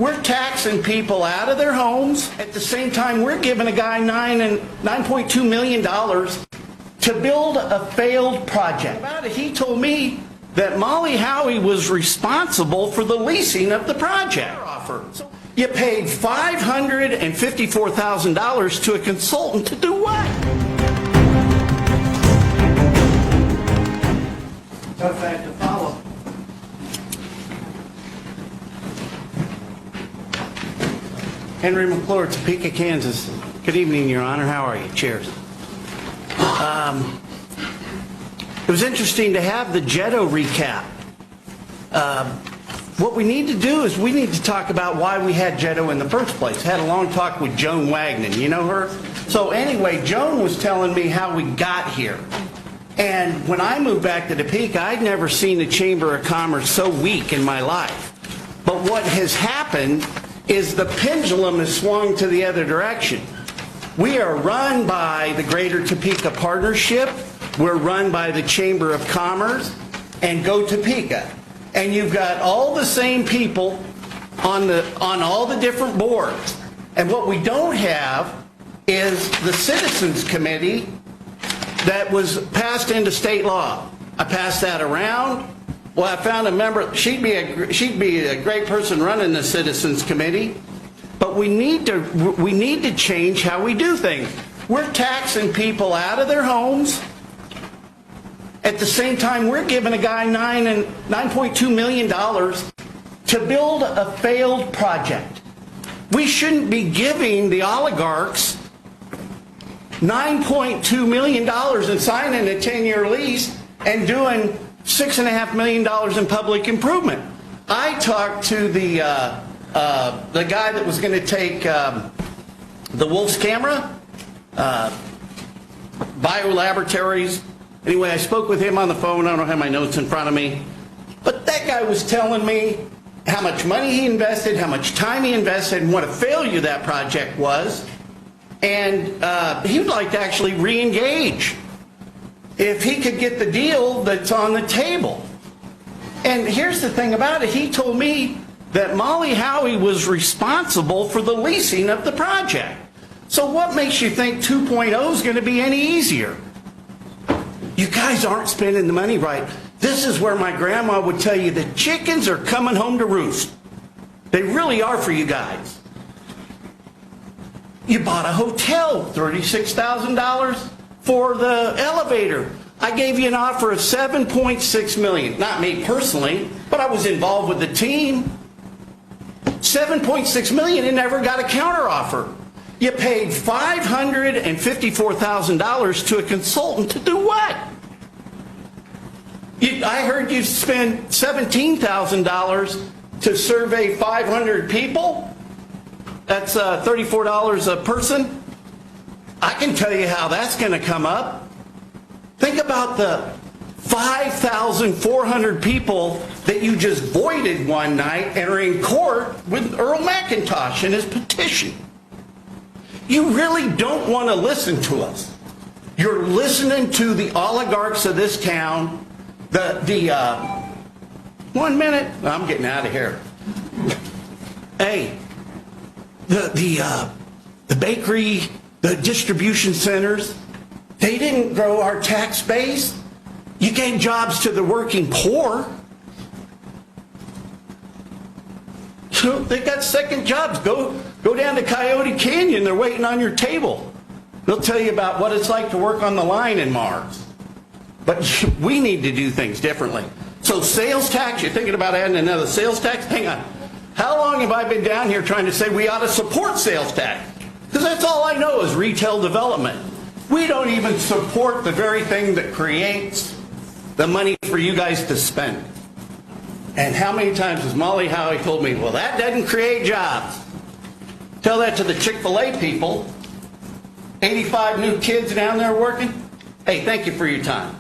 We're taxing people out of their homes. At the same time, we're giving a guy $9.2 million to build a failed project. He told me that Molly Howey was responsible for the leasing of the project. You paid $554,000 to a consultant to do what? Tough act to follow. Henry McClure, Topeka, Kansas. Good evening, Your Honor. How are you? Cheers. It was interesting to have the Jetto recap. What we need to do is we need to talk about why we had Jetto in the first place. Had a long talk with Joan Wagner. You know her? So anyway, Joan was telling me how we got here. And when I moved back to Topeka, I'd never seen the Chamber of Commerce so weak in my life. But what has happened is the pendulum has swung to the other direction. We are run by the Greater Topeka Partnership. We're run by the Chamber of Commerce and Go Topeka. And you've got all the same people on all the different boards. And what we don't have is the Citizens Committee that was passed into state law. I passed that around. Well, I found a member. She'd be a great person running the Citizens Committee. But we need to change how we do things. We're taxing people out of their homes. At the same time, we're giving a guy $9.2 million to build a failed project. We shouldn't be giving the oligarchs $9.2 million and signing a 10-year lease and doing $6.5 million in public improvement. I talked to the guy that was going to take the Wolf's camera, biolaboratories. Anyway, I spoke with him on the phone. I don't have my notes in front of me. But that guy was telling me how much money he invested, how much time he invested, and what a failure that project was. And he would like to actually re-engage if he could get the deal that's on the table. And here's the thing about it. He told me that Molly Howey was responsible for the leasing of the project. So what makes you think 2.0 is going to be any easier? You guys aren't spending the money right. This is where my grandma would tell you the chickens are coming home to roost. They really are for you guys. You bought a hotel, $36,000 for the elevator. I gave you an offer of $7.6 million. Not me personally, but I was involved with the team. $7.6 million and never got a counteroffer. You paid $554,000 to a consultant to do what? I heard you spend $17,000 to survey 500 people. That's $34 a person. I can tell you how that's going to come up. Think about the 5,400 people that you just voided one night and are in court with Earl McIntosh and his petition. You really don't want to listen to us. You're listening to the oligarchs of this town. 1 minute. I'm getting out of here. Hey, the bakery, the distribution centers, they didn't grow our tax base. You gave jobs to the working poor. So they got second jobs. Go down to Coyote Canyon. They're waiting on your table. They'll tell you about what it's like to work on the line in Mars. But we need to do things differently. So sales tax, you're thinking about adding another sales tax? Hang on. How long have I been down here trying to say we ought to support sales tax? Because that's all I know is retail development. We don't even support the very thing that creates the money for you guys to spend. And how many times has Molly Howey told me, well, that doesn't create jobs? Tell that to the Chick-fil-A people. 85 new kids down there working. Hey, thank you for your time.